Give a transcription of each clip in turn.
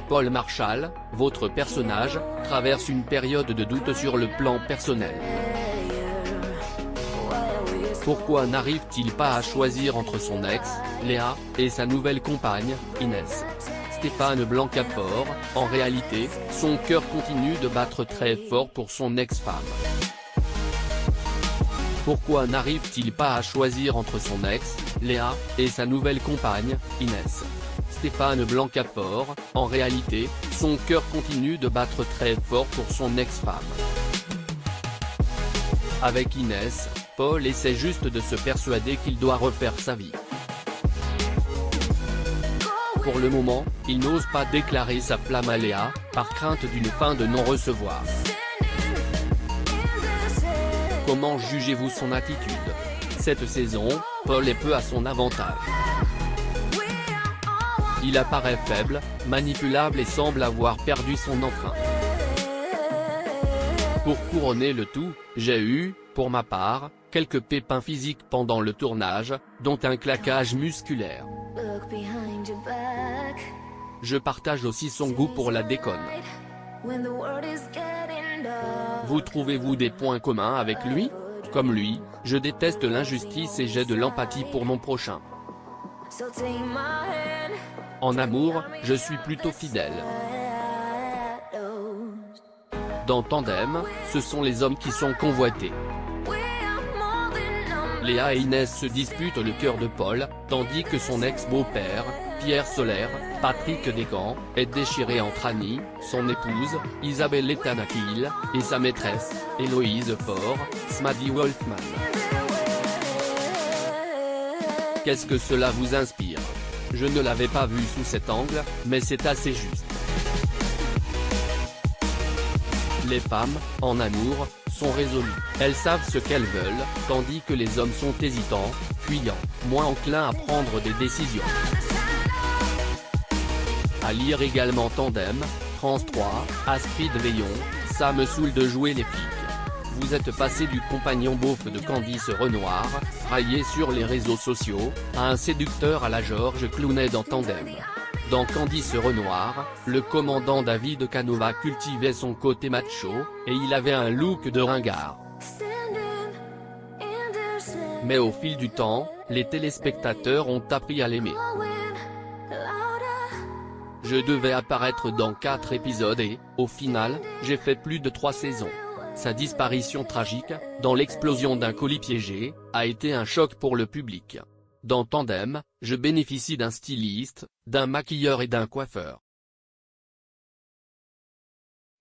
Paul Marshall, votre personnage, traverse une période de doute sur le plan personnel. Pourquoi n'arrive-t-il pas à choisir entre son ex, Léa, et sa nouvelle compagne, Inès? Stéphane Blancafort, en réalité, son cœur continue de battre très fort pour son ex-femme. Pourquoi n'arrive-t-il pas à choisir entre son ex, Léa, et sa nouvelle compagne, Inès? Stéphane Blancafort, en réalité, son cœur continue de battre très fort pour son ex-femme. Avec Inès, Paul essaie juste de se persuader qu'il doit refaire sa vie. Pour le moment, il n'ose pas déclarer sa flamme à Léa, par crainte d'une fin de non-recevoir. Comment jugez-vous son attitude? Cette saison, Paul est peu à son avantage. Il apparaît faible, manipulable et semble avoir perdu son entrain. Pour couronner le tout, j'ai eu, pour ma part, quelques pépins physiques pendant le tournage, dont un claquage musculaire. Je partage aussi son goût pour la déconne. Vous trouvez-vous des points communs avec lui? Comme lui, je déteste l'injustice et j'ai de l'empathie pour mon prochain. En amour, je suis plutôt fidèle. Dans Tandem, ce sont les hommes qui sont convoités. Léa et Inès se disputent le cœur de Paul, tandis que son ex-beau-père, Pierre Solaire, Patrick Descamps, est déchiré entre Annie, son épouse, Isabelle Etanakil, et sa maîtresse, Héloïse Faure, Smaddy Wolfman. Qu'est-ce que cela vous inspire? Je ne l'avais pas vu sous cet angle, mais c'est assez juste. Les femmes, en amour, sont résolues, elles savent ce qu'elles veulent, tandis que les hommes sont hésitants, fuyants, moins enclins à prendre des décisions. À lire également Tandem, France 3, Astrid Veillon, ça me saoule de jouer les flics. Vous êtes passé du compagnon beauf de Candice Renoir, raillé sur les réseaux sociaux, à un séducteur à la Georges Clooney dans Tandem. Dans Candice Renoir, le commandant David Canova cultivait son côté macho, et il avait un look de ringard. Mais au fil du temps, les téléspectateurs ont appris à l'aimer. Je devais apparaître dans 4 épisodes et, au final, j'ai fait plus de 3 saisons. Sa disparition tragique, dans l'explosion d'un colis piégé, a été un choc pour le public. Dans Tandem, je bénéficie d'un styliste, d'un maquilleur et d'un coiffeur.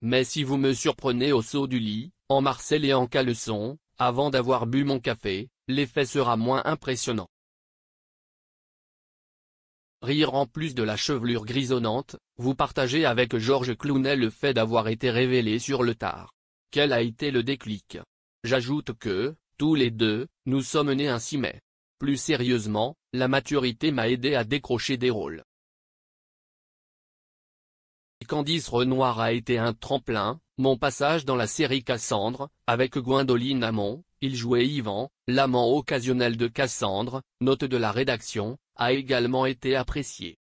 Mais si vous me surprenez au saut du lit, en Marcel et en caleçon, avant d'avoir bu mon café, l'effet sera moins impressionnant. Rire en plus de la chevelure grisonnante, vous partagez avec Georges Clooney le fait d'avoir été révélé sur le tard. Quel a été le déclic? J'ajoute que, tous les deux, nous sommes nés ainsi mais. Plus sérieusement, la maturité m'a aidé à décrocher des rôles. Candice Renoir a été un tremplin, mon passage dans la série Cassandre, avec Gwendoline Amon, il jouait Yvan, l'amant occasionnel de Cassandre, note de la rédaction, a également été apprécié.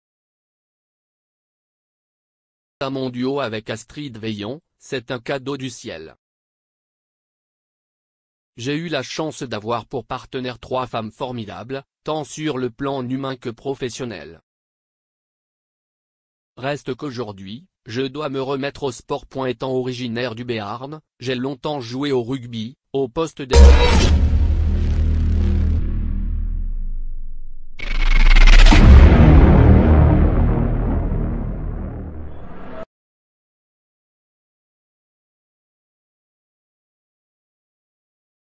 À mon duo avec Astrid Veillon, c'est un cadeau du ciel. J'ai eu la chance d'avoir pour partenaire 3 femmes formidables, tant sur le plan humain que professionnel. Reste qu'aujourd'hui, je dois me remettre au sport. Étant originaire du Béarn, j'ai longtemps joué au rugby, au poste d'ailier.